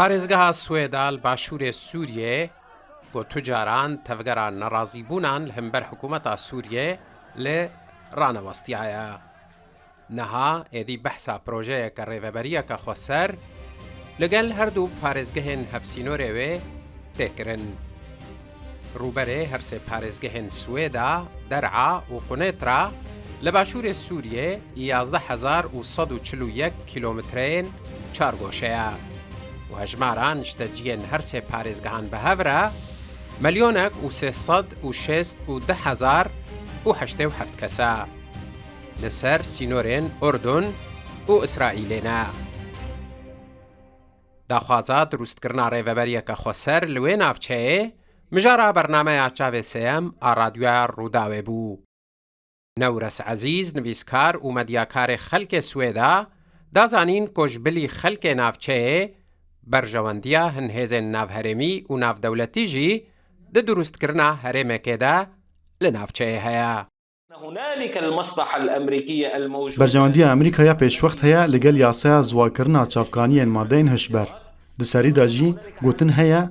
پارێزگەها سوێدا باشوورێ سووریێ بۆ توجاران تەڤگەران نەڕازیبوونان لە هەمبەر حکوومەتا سووریێ لێ ڕانەوەستیایە. نەها ئێدی بەحسا پرۆژەیەکە ڕێڤەبەریەکە خۆسەر لەگەل هەردوو پارێزگەهێن هەفسینۆرێوێ تێکردن. ڕووبەرێ هەرسێ پارێزگەهێن سوێدا، دەرعا و قونێترا لە باشوورێ سووریێ 11,141 کیلۆمترێن چارگۆشەیە و هەژماران شتەجیێن هەرسێ پارێزگەهان بەهەورە مەلیۆنێک و 360,087 کەسە لەسەر سینۆرێن ئوردون و ئیسرائیلێنە. داخوازا دروستکردنا ڕێڤەبەریەکە خۆسەر لەوێ ناوچەیە مژارا بەرنامەیە چاوێ سێەم ئارادیۆیە ڕووداوێ بوو. نەورەس عەزیز نویسکار و مەدیاکارێ خەلکێ سوێدا دازانین کۆژبلی خەلکێ ناوچەیە بەرژەوەندیە هەنهێزێن ناوهەرێمی و ناودەولەتیژی دە دروستکردنا هەرێمێکێدا لە ناوچەیە هەیە. بەرژەوەندیە ئەمریکایە پێشوەخت هەیە لەگەل یاسایە زواکردنا چاوکانیên مادەین هشبەر. Di serî de jî gotin heye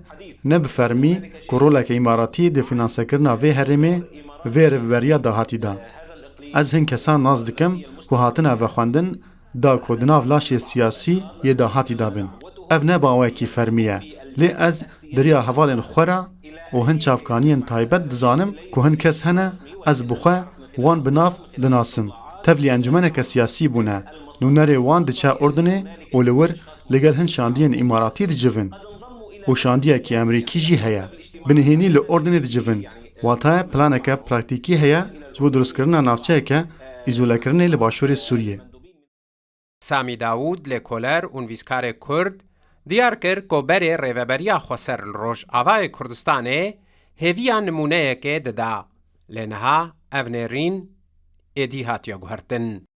ne bi fermî ku roleke îmaratî di fînansekirina vê herêmê vê rêveberiya dahatî da. Ez hin kesan naz dikim ku hatine vexwendin da ku di nav laşê siyasî yê dahatî da bin. Ev ne bawekî fermî ye. Lê ez diriya hevalên xwe re û hin çavkaniyên taybet dizanim ku hin kes hene ez bi xwe wan bi nav dinasim. Tevlî encûmeneke siyasî bûne. Nûnerê wan diçe Urdunê û li wir لەگەل هەن شاندiyên ئیماراتî dicivin û şandiyekî Emerîkî jî heye. Binihênî li Ordunê dicivin. Wataye planeke praktîkî heye ji bo durustkirina navçeyeke îzolekirinê li başûrê Sûriyê. Samî Dawûd lêkoler û nivîskarê Kurd diyar kir ku berê rêveberiya xweser li Rojavayê Kurdistanê hêviya nimûneyekê dida. Lê niha ev nêrîn êdî hatiye guhertin.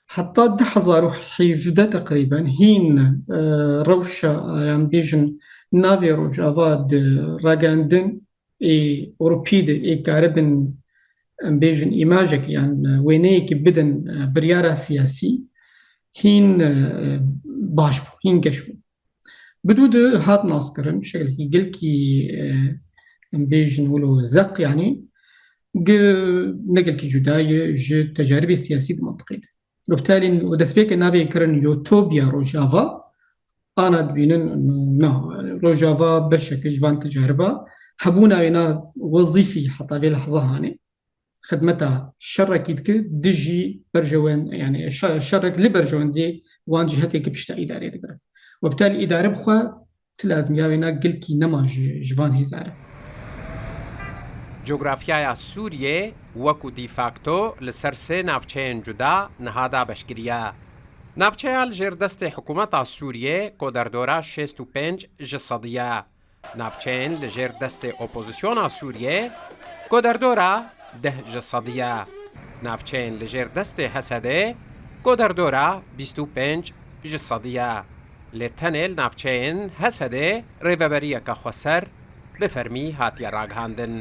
حتى 2017 تقريبا هين روشة يعني بيجن نافي روج أفاد راجاندن أوروبيد كاربن بيجن إيماجك يعني وينيك بدن بريارة سياسي هين باشبو هين قشبو بدود هات ناسكرن بشكل يقول كي بيجن ولو زق يعني نقل كي جداي تجارب سياسية منطقية وبالتالي ودسبيك نافي كرن يوتوبيا روجافا أنا دبينن إنه روجافا بشكل جوان تجربة حبونا هنا وظيفي حتى في لحظة هاني خدمتها شرك يدك دجي برجوان يعني شرك لبرجوان دي وان جهتك بشتا إدارة دقرا وبالتالي إدارة بخوا تلازم ياوينا قلكي نما جوان هزارة. جغرافیای سوریه وەکو دیفاکتۆ لەسەر سێ ناوچەیەن جودا نەهادا بەشگریە. ناوچەیە لەژێر دەستێ حکوومەتا سووریێ کۆدەردۆرە 65%. ناوچەیەن لەژێر دەستێ ئۆپۆزیسیۆنا سووریێ کۆدەردۆرە 10%. ناوچەیەن لەژێر دەستێ هەسەدێ کۆدەردۆرە 25%. لێ تەنێل ناوچەیەن هەسەدێ ڕێڤەبەریەکە خۆسەر بفەرمی هاتیە ڕاگەاندن.